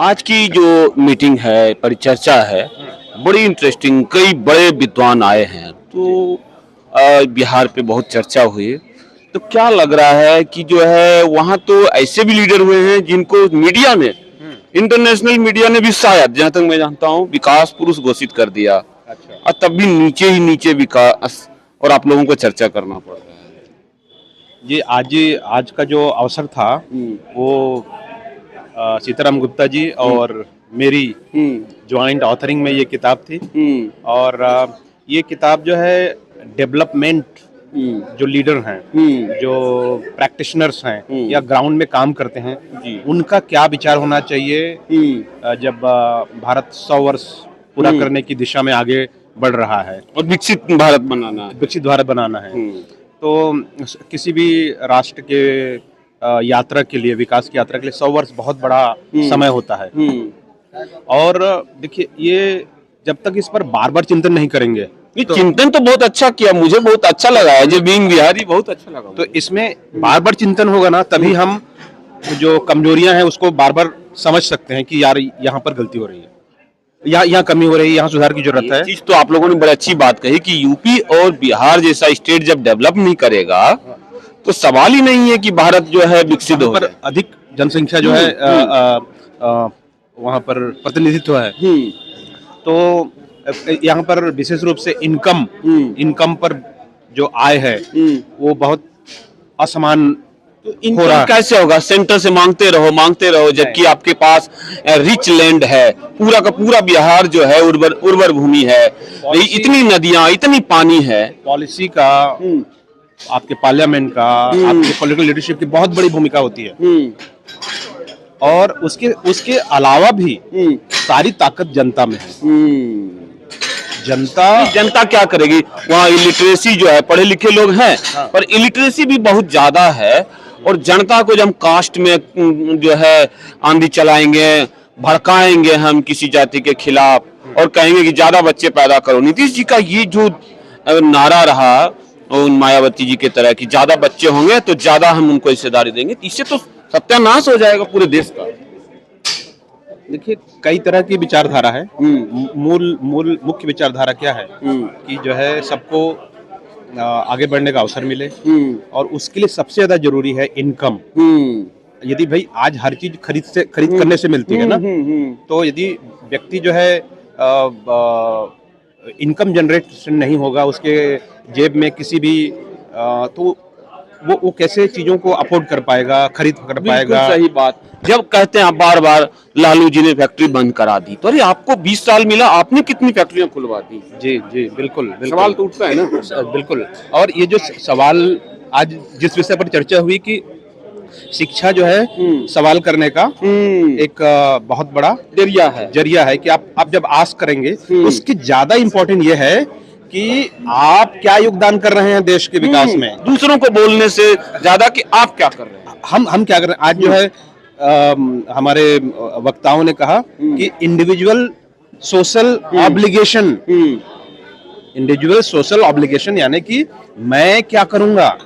आज की जो मीटिंग है, परिचर्चा है, बड़ी इंटरेस्टिंग, कई बड़े विद्वान आए हैं। तो बिहार पे बहुत चर्चा हुई। तो क्या लग रहा है कि जो है वहाँ तो ऐसे भी लीडर हुए हैं जिनको मीडिया ने, इंटरनेशनल मीडिया ने भी शायद, जहाँ तक मैं जानता हूँ, विकास पुरुष घोषित कर दिया। अच्छा। और तब भी नीचे ही नीचे विकास, और आप लोगों को चर्चा करना पड़ रहा है। ये आज का जो अवसर था वो सीताराम गुप्ता जी और मेरी ज्वाइंट ऑथरिंग में ये किताब थी। और ये किताब जो है डेवलपमेंट, जो लीडर हैं, जो प्रैक्टिशनर्स हैं या ग्राउंड में काम करते हैं, उनका क्या विचार होना चाहिए जब भारत 100 वर्ष पूरा करने की दिशा में आगे बढ़ रहा है और विकसित भारत बनाना है। विकसित भारत बनाना है। तो किसी भी राष्ट्र के यात्रा के लिए, विकास की यात्रा के लिए 100 वर्ष बहुत बड़ा समय होता है। और देखिए, ये जब तक इस पर बार बार चिंतन नहीं करेंगे, ये चिंतन तो बहुत अच्छा किया, मुझे बहुत अच्छा लगा है, जो बीइंग बिहारी बहुत अच्छा लगा। तो इसमें बार बार चिंतन होगा ना, तभी हम जो कमजोरियां हैं उसको बार बार समझ सकते हैं कि यार यहाँ पर गलती हो रही है, यहाँ कमी हो रही है, यहाँ सुधार की जरूरत है। चीज तो आप लोगों ने बड़ी अच्छी बात कही कि यूपी और बिहार जैसा स्टेट जब डेवलप नहीं करेगा तो सवाल ही नहीं है कि भारत जो है विकसित हो। पर अधिक जनसंख्या जो है वहाँ पर प्रतिनिधित्व है, तो यहाँ पर विशेष रूप से इनकम पर जो आय है वो बहुत असमान तो इनकम कैसे होगा? सेंटर से मांगते रहो, जबकि आपके पास रिच लैंड है, पूरा का पूरा बिहार जो है उर्वर भूमि है, इतनी नदियां, इतनी पानी है। पॉलिसी का, आपके पार्लियामेंट का, आपके पॉलिटिकल लीडरशिप की बहुत बड़ी भूमिका होती है। और उसके अलावा भी सारी ताकत जनता में है। जनता क्या करेगी? वहाँ इलिटरेसी जो है, पढ़े लिखे लोग हैं, पर इलिटरेसी भी बहुत ज्यादा है। और जनता को जब हम कास्ट में जो है आंधी चलाएंगे, भड़काएंगे हम किसी जाति के खिलाफ और कहेंगे कि ज्यादा बच्चे पैदा करो। नीतीश जी का ये जो नारा रहा उन मायावती जी के तरह कि ज्यादा बच्चे होंगे तो ज्यादा हम उनको हिस्सेदारी देंगे, इससे तो सत्यानाश हो जाएगा पूरे देश का। देखिए, कई तरह की विचारधारा है। मुख्य विचारधारा क्या है कि जो है सबको आगे बढ़ने का अवसर मिले, और उसके लिए सबसे ज्यादा जरूरी है इनकम। यदि भाई आज हर चीज खरीद करने से मिलती है ना, तो यदि व्यक्ति जो है इनकम जनरेशन नहीं होगा उसके जेब में किसी भी, तो वो कैसे चीजों को अफोर्ड कर पाएगा, खरीद कर पाएगा। सही बात। जब कहते हैं आप बार बार लालू जी ने फैक्ट्री बंद करा दी, तो अरे आपको 20 साल मिला, आपने कितनी फैक्ट्रियां खुलवा दी? जी जी, बिल्कुल सवाल तो उठता है ना। बिल्कुल। और ये जो सवाल आज जिस विषय पर चर्चा हुई कि शिक्षा जो है सवाल करने का एक बहुत बड़ा जरिया है कि आप जब आस्क करेंगे, उसकी ज्यादा इम्पोर्टेंट ये है कि आप क्या योगदान कर रहे हैं देश के विकास में, दूसरों को बोलने से ज्यादा कि आप क्या कर रहे हैं। हम क्या कर रहे हैं। आज जो है हमारे वक्ताओं ने कहा कि इंडिविजुअल सोशल ऑब्लिगेशन, यानी कि मैं क्या करूंगा।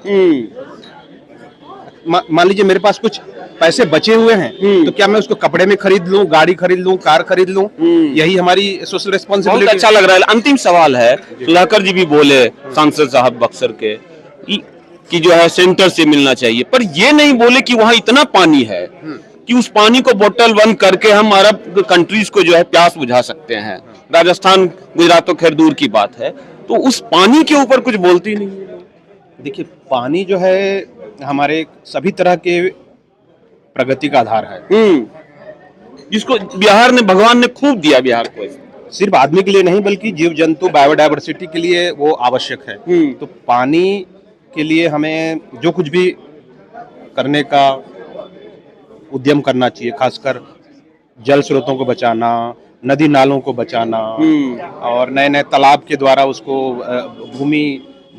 मान लीजिए मेरे पास कुछ पैसे बचे हुए हैं, तो क्या मैं उसको कपड़े में खरीद लूं, गाड़ी खरीद लूं, कार खरीद लूं? यही हमारी सोशल रिस्पॉन्सिबिलिटी। बहुत अच्छा लग रहा है। अंतिम सवाल है, सुधाकर जी भी बोले, सांसद साहब बक्सर के, कि जो है सेंटर से मिलना चाहिए, पर ये नहीं बोले कि वहां इतना पानी है कि उस पानी को बोतल बंद करके हम अरब कंट्रीज को जो है प्यास बुझा सकते हैं। राजस्थान, गुजरात तो खैर दूर की बात है, तो उस पानी के ऊपर कुछ बोलती नहीं है। देखिए, पानी जो है हमारे सभी तरह के प्रगति का आधार है, जिसको बिहार ने, भगवान ने खूब दिया बिहार को। सिर्फ आदमी के लिए नहीं बल्कि जीव जंतु, बायोडायवर्सिटी के लिए वो आवश्यक है। तो पानी के लिए हमें जो कुछ भी करने का उद्यम करना चाहिए, खासकर जल स्रोतों को बचाना, नदी नालों को बचाना, और नए नए तालाब के द्वारा उसको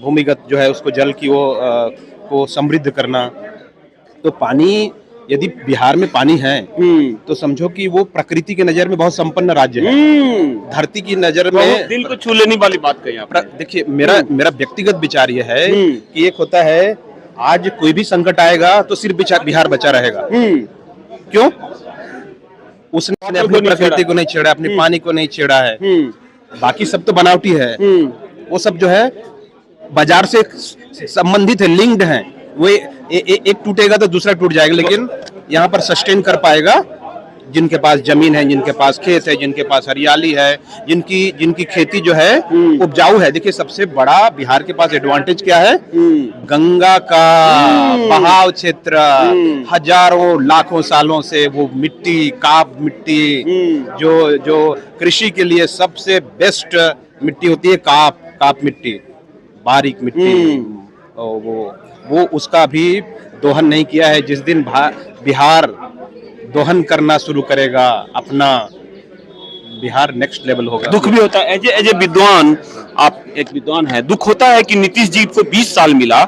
भूमिगत जो है उसको जल की को समृद्ध करना। तो पानी, यदि बिहार में पानी है तो समझो कि वो प्रकृति के नजर में बहुत संपन्न राज्य है। धरती की नजर में दिल को छू लेने वाली बात कही आपने। देखिए, मेरा व्यक्तिगत विचार यह है कि एक होता है आज कोई भी संकट आएगा तो सिर्फ बिहार बचा रहेगा। क्यों? उसने अपनी प्रकृति को नहीं छेड़ा, अपने पानी को नहीं छेड़ा है। बाकी सब तो बनावटी है, वो सब जो है बाजार से संबंधित है, लिंक्ड है। वो एक टूटेगा तो दूसरा टूट जाएगा, लेकिन यहाँ पर सस्टेन कर पाएगा जिनके पास जमीन है, जिनके पास खेत है, जिनके पास हरियाली है, जिनकी खेती जो है उपजाऊ है। देखिए सबसे बड़ा बिहार के पास एडवांटेज क्या है, गंगा का बहाव क्षेत्र, हजारों लाखों सालों से वो मिट्टी, काप मिट्टी, जो कृषि के लिए सबसे बेस्ट मिट्टी होती है, काप मिट्टी, बारीक मिट्टी, वो उसका भी दोहन नहीं किया है। जिस दिन बिहार दोहन करना शुरू करेगा अपना, बिहार नेक्स्ट लेवल होगा। दुख भी होता है एज ए विद्वान, आप एक विद्वान है, दुख होता है कि नीतीश जी को 20 साल मिला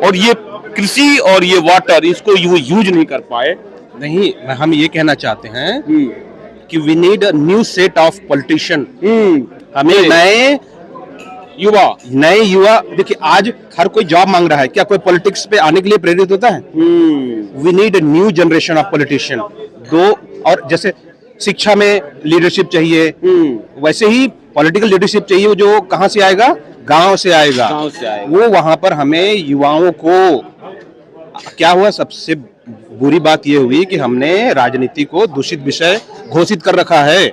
और ये कृषि और ये वाटर इसको वो यूज नहीं कर पाए। नहीं, हम ये कहना चाहते हैं कि we need a new set of politician. हमें नए युवा देखिए आज हर कोई जॉब मांग रहा है, क्या कोई पॉलिटिक्स पे आने के लिए प्रेरित होता है? We need a new generation of politician. और जैसे शिक्षा में लीडरशिप चाहिए, वैसे ही पॉलिटिकल लीडरशिप चाहिए, जो कहां से आएगा? गांव से आएगा। वो वहां पर हमें युवाओं को, क्या हुआ सबसे बुरी बात ये हुई कि हमने राजनीति को दूषित विषय घोषित कर रखा है।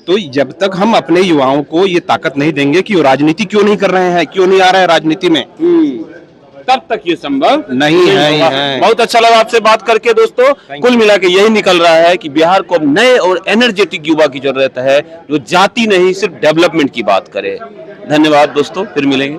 तो जब तक हम अपने युवाओं को ये ताकत नहीं देंगे कि वो राजनीति क्यों नहीं कर रहे हैं, क्यों नहीं आ रहा है राजनीति में, तब तक ये संभव नहीं है। बहुत अच्छा लगा आपसे बात करके दोस्तों। कुल मिला के यही निकल रहा है कि बिहार को अब नए और एनर्जेटिक युवा की जरूरत है, जो जाति नहीं सिर्फ डेवलपमेंट की बात करे। धन्यवाद दोस्तों, फिर मिलेंगे।